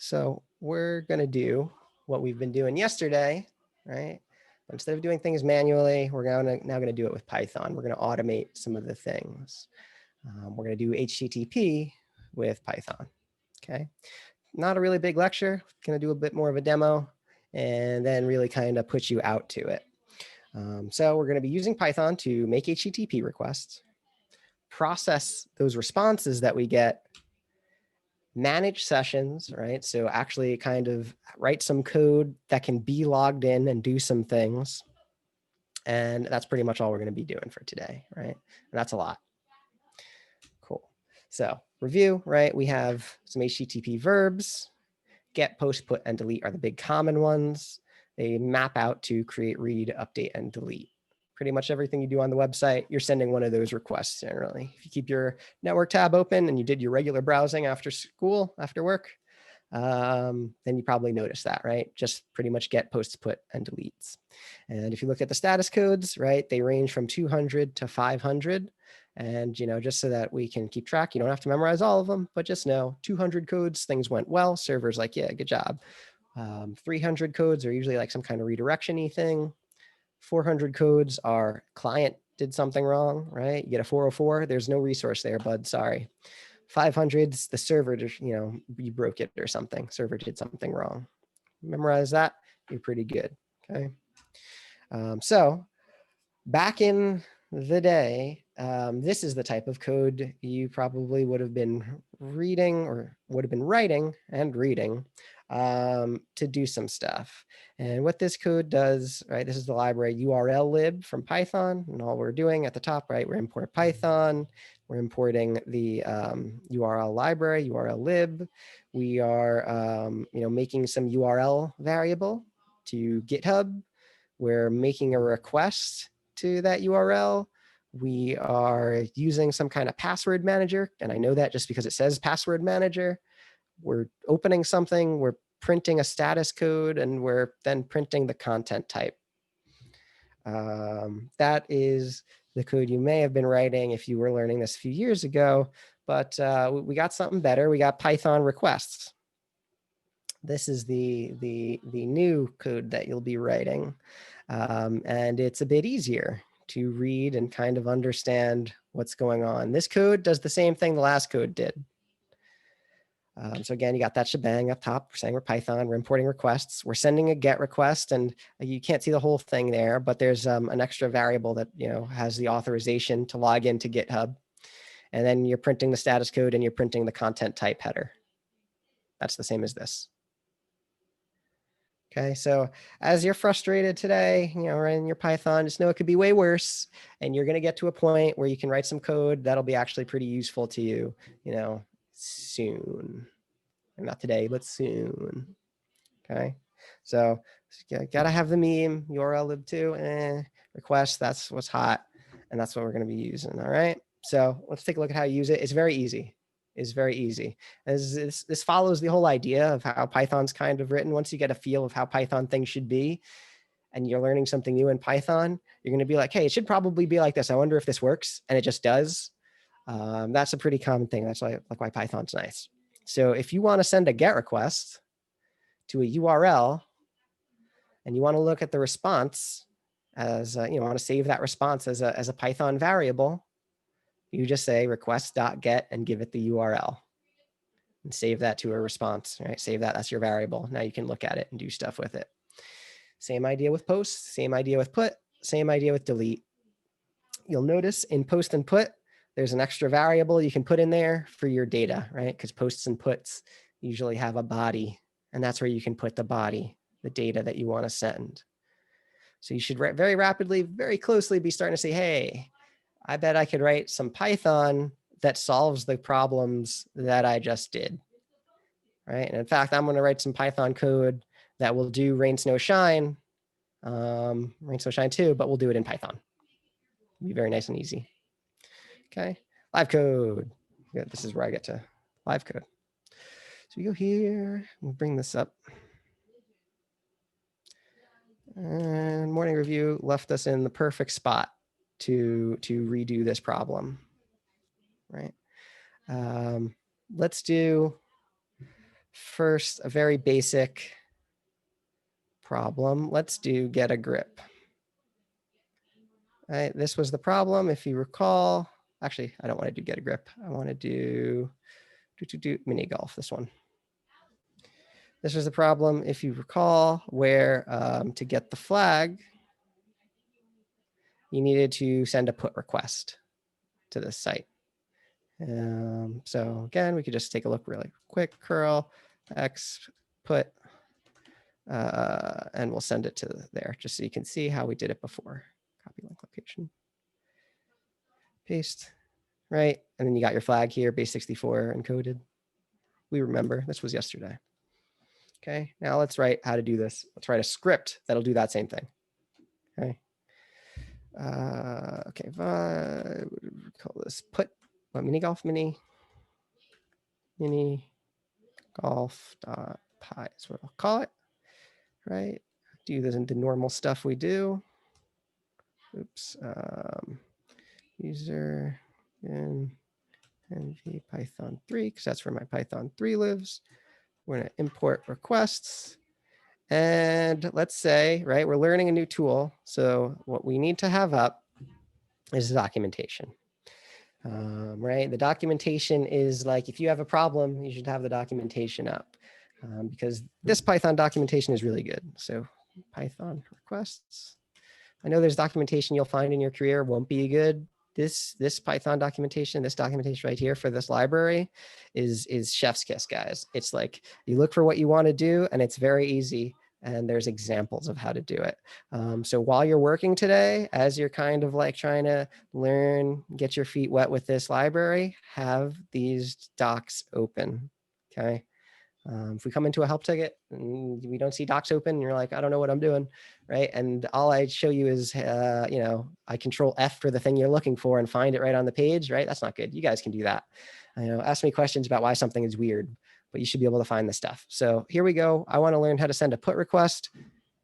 So we're going to do what we've been doing yesterday, right? But instead of doing things manually, we're now going to do it with Python. We're going to automate some of the things. We're going to do HTTP with Python. Okay. Not a really big lecture. Going to do a bit more of a demo and then really kind of put you out to it. So we're going to be using Python to make HTTP requests, process those responses that we get, manage sessions, right? So actually kind of write some code that can be logged in and do some things. And that's pretty much all we're going to be doing for today, right? And that's a lot. Cool. So review, right? We have some HTTP verbs. Get, post, put, and delete are the big common ones. They map out to create, read, update, and delete. Pretty much everything you do on the website, you're sending one of those requests generally. If you keep your network tab open and you did your regular browsing after school, after work, then you probably noticed that, right? Just pretty much get, posts, put, and deletes. And if you look at the status codes, right, they range from 200 to 500. And, just so that we can keep track, you don't have to memorize all of them, but just know 200 codes, things went well. Server's like, yeah, good job. 300 codes are usually like some kind of redirection-y thing. 400 codes are client did something wrong, right? You get a 404, there's no resource there, bud, sorry. 500s, the server, you broke it or something. Server did something wrong. Memorize that, you're pretty good, okay? So back in the day, this is the type of code you probably would have been reading or would have been writing and reading to do some stuff. And what this code does, right, this is the library URL lib from Python. And all we're doing at the top, right, we're importing Python. We're importing the URL library, URL lib. We are, making some URL variable to GitHub. We're making a request to that URL. We are using some kind of password manager. And I know that just because it says password manager. We're opening something, we're printing a status code, and we're then printing the content type. That is the code you may have been writing if you were learning this a few years ago, but we got something better. We got Python requests. This is the new code that you'll be writing. And it's a bit easier to read and kind of understand what's going on. This code does the same thing the last code did. So again, you got that shebang up top. We're saying we're Python, we're importing requests, we're sending a get request, and you can't see the whole thing there, but there's an extra variable that has the authorization to log into GitHub. And then you're printing the status code and you're printing the content type header. That's the same as this. Okay, so as you're frustrated today, in your Python, just know it could be way worse. And you're going to get to a point where you can write some code that'll be actually pretty useful to you, soon. Not today, but soon. Okay, so got to have the meme URL lib2 request. That's what's hot. And that's what we're going to be using. All right, so let's take a look at how you use it. It's very easy. Is very easy. As this follows the whole idea of how Python's kind of written. Once you get a feel of how Python things should be, and you're learning something new in Python, you're going to be like, hey, it should probably be like this. I wonder if this works. And it just does. That's a pretty common thing. That's why Python's nice. So if you want to send a GET request to a URL, and you want to look at the response as, want to save that response as a Python variable, you just say request.get and give it the URL and save that to a response, right? Save that, that's your variable. Now you can look at it and do stuff with it. Same idea with post, same idea with put, same idea with delete. You'll notice in post and put, there's an extra variable you can put in there for your data, right? Because posts and puts usually have a body, and that's where you can put the body, the data that you want to send. So you should very rapidly, very closely be starting to say, hey, I bet I could write some Python that solves the problems that I just did, right? And in fact, I'm going to write some Python code that will do rain, snow, shine, rain, snow, shine too, but we'll do it in Python. It'll be very nice and easy. Okay, live code. Good. This is where I get to live code. So we go here, we'll bring this up. And morning review left us in the perfect spot to redo this problem, right? Let's do first, a very basic problem. Let's do get a grip. All right, this was the problem, if you recall. Actually, I don't want to do get a grip. I want to do mini golf, this one. This was the problem, if you recall, where to get the flag, you needed to send a put request to this site. So again, we could just take a look really quick, curl x put, and we'll send it to there just so you can see how we did it before. Copy link location, paste, right? And then you got your flag here, base64 encoded. We remember this was yesterday. Okay, now let's write how to do this. Let's write a script that'll do that same thing. Okay. Okay, call this put mini golf mini golf dot py is what I'll call it. Right, do this into normal stuff we do. Oops, user in nv python 3 because that's where my python 3 lives. We're going to import requests. And let's say, right, we're learning a new tool. So what we need to have up is the documentation. Right, the documentation is like, if you have a problem, you should have the documentation up because this Python documentation is really good. So Python requests. I know there's documentation you'll find in your career won't be good. This Python documentation, this documentation right here for this library is chef's kiss, guys. It's like you look for what you want to do and it's very easy. And there's examples of how to do it. So while you're working today, as you're kind of like trying to learn, get your feet wet with this library, have these docs open, okay? If we come into a help ticket and we don't see docs open, and you're like, I don't know what I'm doing, right? And all I show you is, you know, I control F for the thing you're looking for and find it right on the page, right? That's not good. You guys can do that. You know, ask me questions about why something is weird, but you should be able to find the stuff. So here we go. I want to learn how to send a put request.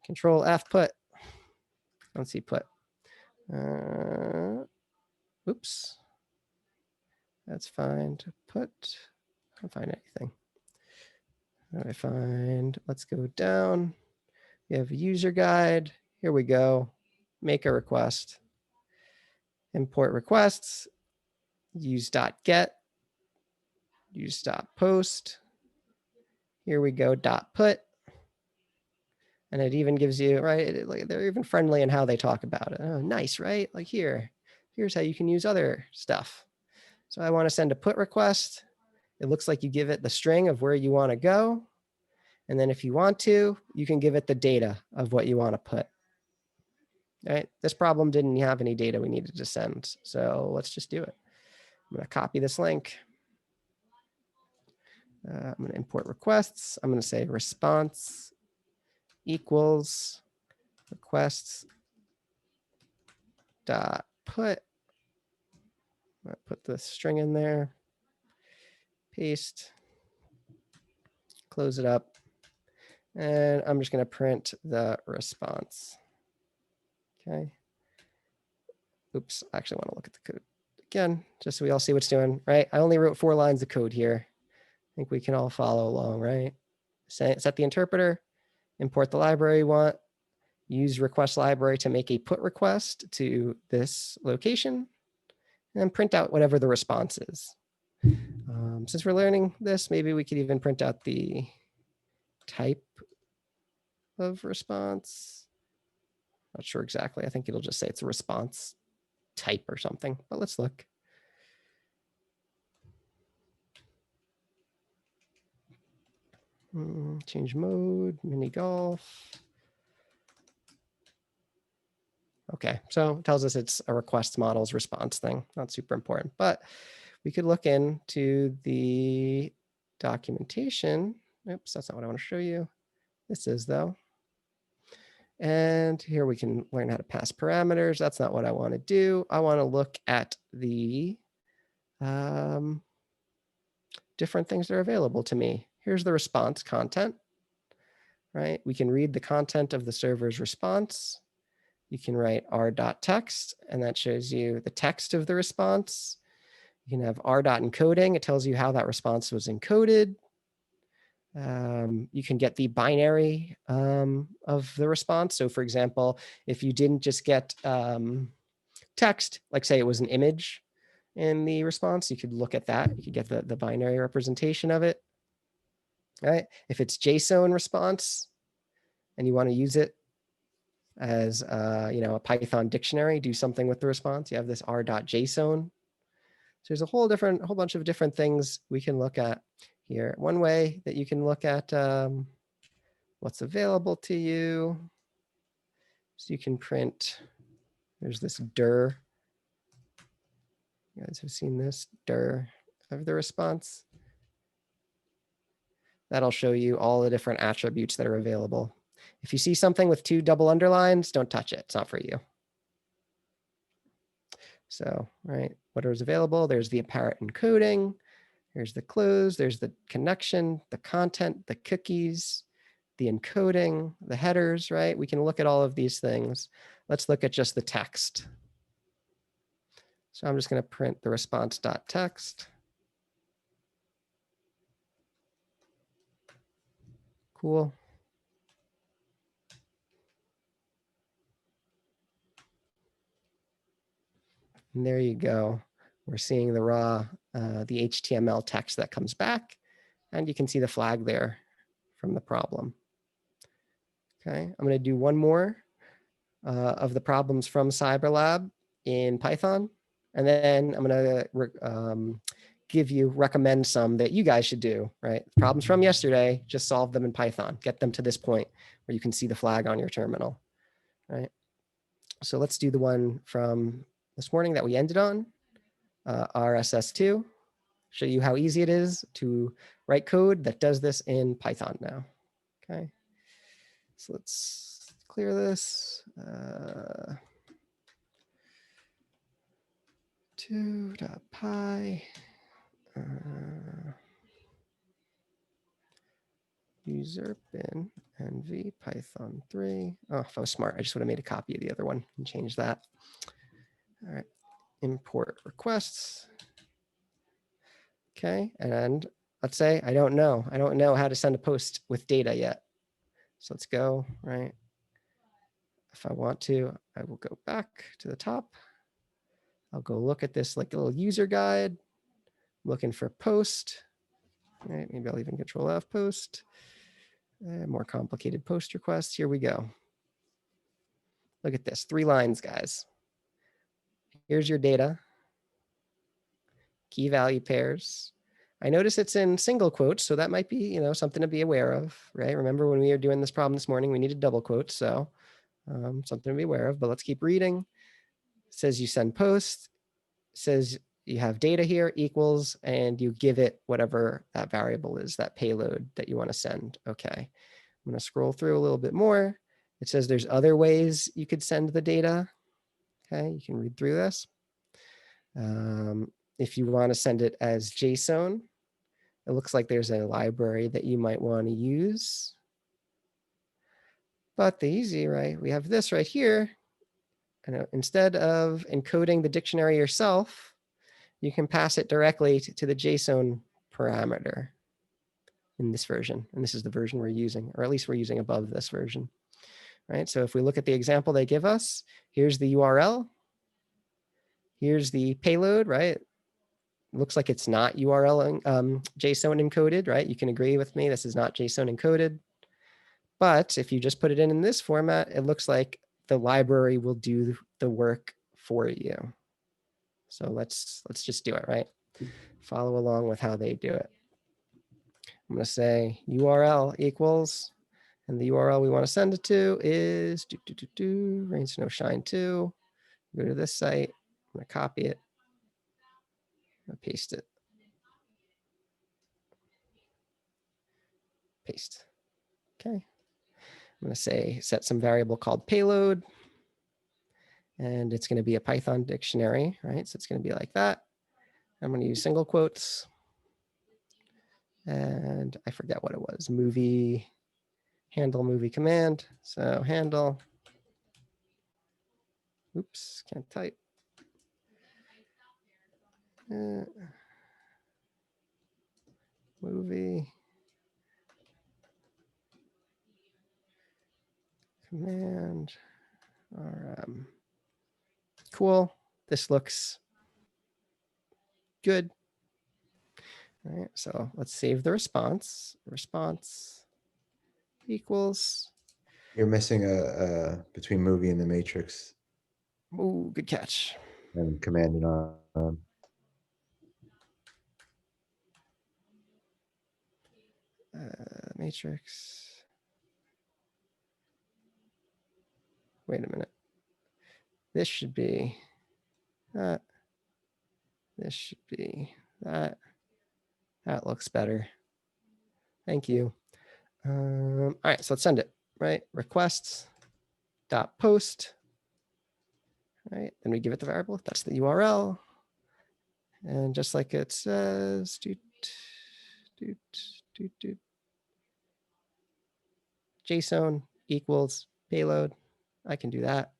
Control F put. Let's see put. Oops. That's fine to put. I don't find anything. I find, let's go down. We have a user guide. Here we go. Make a request. Import requests. Use .get. Use .post. Here we go, .put. And it even gives you, right, like they're even friendly in how they talk about it. Oh, nice, right? Like here's how you can use other stuff. So I want to send a put request. It looks like you give it the string of where you want to go. And then if you want to, you can give it the data of what you want to put. All right, this problem didn't have any data we needed to send. So let's just do it. I'm going to copy this link. I'm going to import requests. I'm going to say response equals requests dot put. I'm going to put the string in there. Paste. Close it up. And I'm just going to print the response. Okay. Oops, I actually want to look at the code again, just so we all see what's doing, right? I only wrote 4 lines of code here. I think we can all follow along, right? Set the interpreter, import the library you want, use request library to make a put request to this location, and then print out whatever the response is. Since we're learning this, maybe we could even print out the type of response. Not sure exactly. I think it'll just say it's a response type or something, but let's look. Change mode, mini golf. Okay, so it tells us it's a request models response thing. Not super important, but we could look into the documentation. Oops, that's not what I want to show you. This is though. And here we can learn how to pass parameters. That's not what I want to do. I want to look at the different things that are available to me. Here's the response content, right? We can read the content of the server's response. You can write r.text, and that shows you the text of the response. You can have r.encoding. It tells you how that response was encoded. You can get the binary of the response. So for example, if you didn't just get text, like say it was an image in the response, you could look at that. You could get the binary representation of it. Right? If it's JSON response and you want to use it as a Python dictionary, do something with the response, you have this r.json. So there's a whole bunch of different things we can look at here. One way that you can look at what's available to you, so you can print, there's this dir. You guys have seen this dir of the response. That'll show you all the different attributes that are available. If you see something with 2 double underlines, don't touch it. It's not for you. So, right, what is available? There's the apparent encoding. There's the close. There's the connection, the content, the cookies, the encoding, the headers, right? We can look at all of these things. Let's look at just the text. So I'm just going to print the response.text. Cool. And there you go. We're seeing the raw, the HTML text that comes back, and you can see the flag there from the problem. Okay, I'm going to do one more of the problems from CyberLab in Python, and then I'm going to recommend some that you guys should do, right? Problems from yesterday, just solve them in Python. Get them to this point where you can see the flag on your terminal, right? So let's do the one from this morning that we ended on, RSS2. Show you how easy it is to write code that does this in Python now. Okay, so let's clear this. 2.py user bin nv python 3. Oh, if I was smart, I just would have made a copy of the other one and changed that. All right, import requests. Okay, and let's say I don't know how to send a post with data yet. So let's go, right? If I want to, I will go back to the top. I'll go look at this like a little user guide. I'm looking for post. All right, maybe I'll even control F post. More complicated post requests. Here we go. Look at this, 3 lines, guys. Here's your data. Key value pairs. I notice it's in single quotes, so that might be, something to be aware of, right? Remember when we were doing this problem this morning, we needed double quotes, so something to be aware of, but let's keep reading. It says you send post, it says you have data here equals, and you give it whatever that variable is, that payload that you want to send. Okay, I'm going to scroll through a little bit more. It says there's other ways you could send the data. Okay, you can read through this. If you want to send it as JSON, it looks like there's a library that you might want to use. But the easy, right? We have this right here. And instead of encoding the dictionary yourself, you can pass it directly to the JSON parameter in this version. And this is the version we're using, or at least we're using above this version, right? So if we look at the example they give us, here's the URL. Here's the payload, right? Looks like it's not URL JSON encoded, right? You can agree with me, this is not JSON encoded. But if you just put it in this format, it looks like the library will do the work for you. So let's just do it, right? Follow along with how they do it. I'm going to say URL equals, and the URL we want to send it to is Rain Snow Shine 2. Go to this site. I'm going to copy it. I'm going to paste it. Paste. Okay. I'm going to say set some variable called payload. And it's going to be a Python dictionary, right? So it's going to be like that. I'm going to use single quotes. And I forget what it was. Handle movie command. So handle. Oops, can't type. Movie Cool. This looks good. All right, so let's save the response. Response equals. You're missing a between movie and the matrix Ooh, good catch. and command and on. Matrix. Wait a minute. This should be that. This should be that. That looks better. Thank you. All right, so let's send it, right? Requests dot post, right? Then we give it the variable. That's the URL. And just like it says, JSON equals payload. I can do that.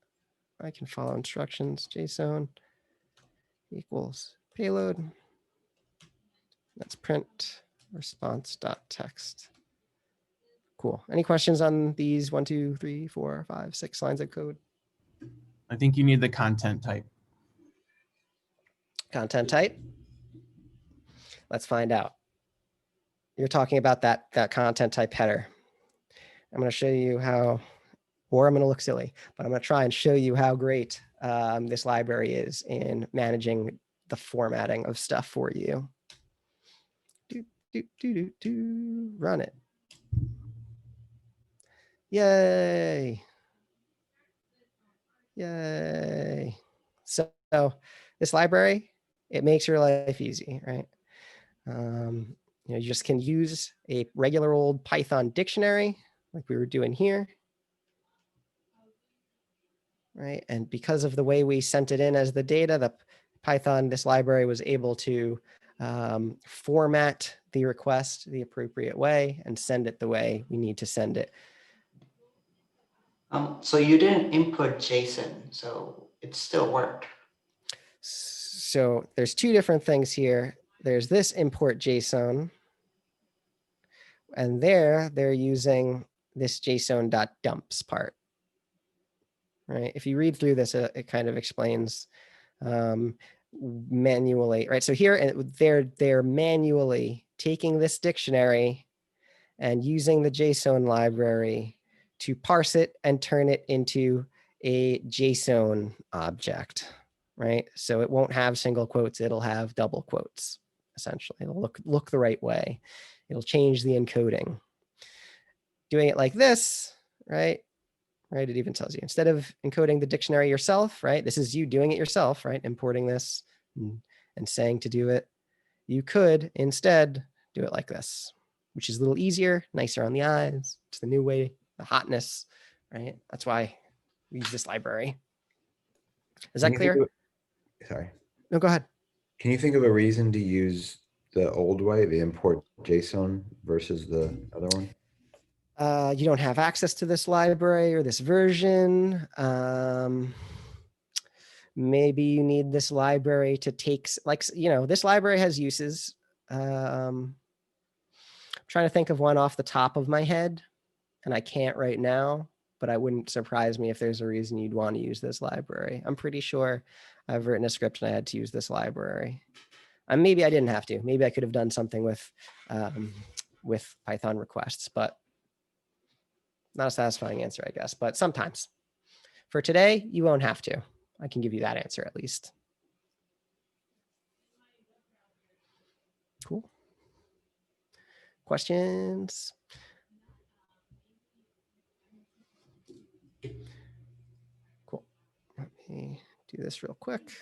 I can follow instructions. JSON equals payload. Let's print response.text. Cool. Any questions on these 1, 2, 3, 4, 5, 6 lines of code? I think you need the content type. Content type. Let's find out. You're talking about that content type header. I'm going to show you how, or I'm going to look silly, but I'm going to try and show you how great this library is in managing the formatting of stuff for you. Run it. Yay. Yay. So this library, it makes your life easy, right? You just can use a regular old Python dictionary like we were doing here. Right. And because of the way we sent it in as the data, the Python, this library was able to format the request the appropriate way and send it the way we need to send it. So you didn't input JSON, so it still worked. So there's two different things here. There's this import JSON, and they're using this JSON.dumps part. Right. If you read through this, it kind of explains manually, right? So here they're manually taking this dictionary and using the JSON library to parse it and turn it into a JSON object, right? So it won't have single quotes, it'll have double quotes, essentially. It'll look the right way. It'll change the encoding. Doing it like this, right? Right, it even tells you, instead of encoding the dictionary yourself, right? This is you doing it yourself, right? Importing this and saying to do it. You could instead do it like this, which is a little easier, nicer on the eyes. It's the new way, the hotness, right? That's why we use this library. Is that clear? Sorry. No, go ahead. Can you think of a reason to use the old way, the import JSON versus the other one? You don't have access to this library or this version. Maybe you need this library to take, like, this library has uses. I'm trying to think of one off the top of my head, and I can't right now, but I wouldn't surprise me if there's a reason you'd want to use this library. I'm pretty sure I've written a script and I had to use this library. Maybe I didn't have to. Maybe I could have done something with Python requests, but not a satisfying answer, I guess. But sometimes. For today, you won't have to. I can give you that answer at least. Cool. Questions? Cool. Let me do this real quick.